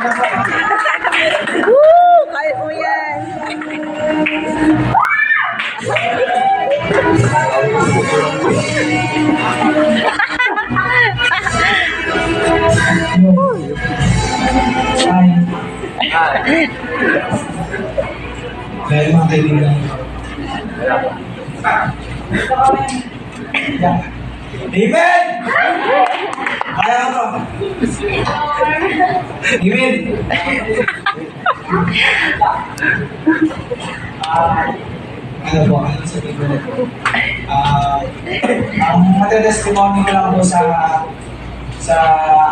Woo! Kaya mo yan. Dahil mga kaibigan. Amen! Kaya ko to. Amen! Ano po, ano sabihin ko na po? Ang matadestimony ko lang po sa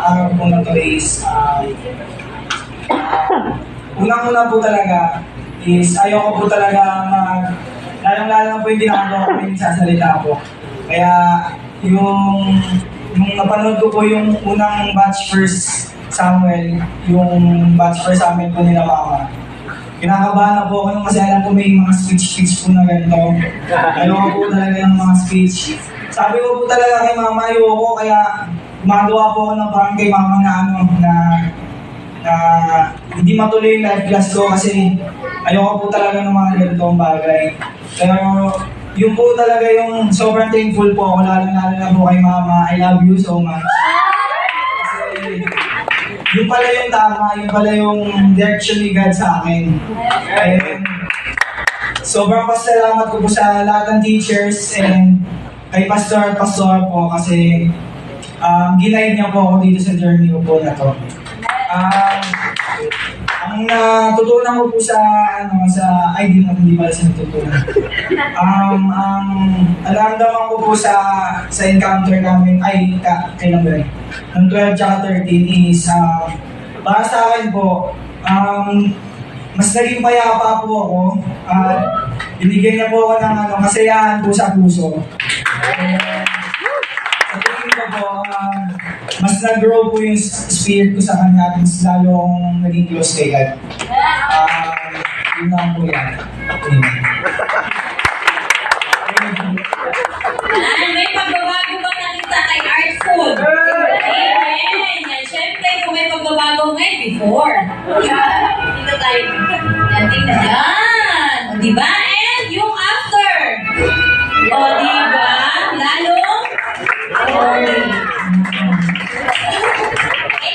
araw po na to is unang-una po talaga is ayoko po talaga lalong-lalong po yung ginagawa ko yung sasalita po. Kaya yung napanood ko po yung unang batch first Samuel, yung batch first amin po nila mama. Kinakabahan na po ako nung kasi alam ko may mga speech po na ganito. Ayoko po talaga ng mga speech. Sabi ko po talaga kay mama, ayoko, kaya gumagawa po ako ng parang kay mama na na hindi matuloy yung live class ko kasi ayoko po talaga ng mga ganitong bagay. Pero yung po talaga yung sobrang thankful po ako, lalo na po kay mama. I love you so much. Kasi yung pala yung tama, yung pala yung direction ni God sa akin. And sobrang pasalamat ko po sa lahat ng teachers and kay Pastor po kasi ginaid niya po ako dito sa journey ko po na to. Ang natutunan ko po hindi pala sa natutunan. Ang alamdaman ko po sa encounter namin, kailan ba rin? Ng 12 tsaka 13 is, para sa akin po, mas naging payapa po ako. Binigyan niya po ako ng kasayahan po sa puso. Sa tingin ko po, mas nag-grow po yung spirit ko sa kanya at mas lalong naging close kay God. Yun lang po yan. May pagbabago ba nakita kay Art School? Amen! Yan, syempre, kung may pagbabago ngayon, before. Dito tayo. Yan, tingnan. Yan! O, diba? And yung after. O, diba? Lalong? Okay,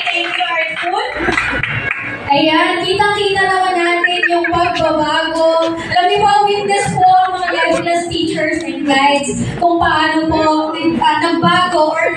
thank you, Art School. Ayan, kitang-kita naman natin yung pagbabago. Alam niyo po, witness po ang mga life class teachers and guides kung paano po nagbago or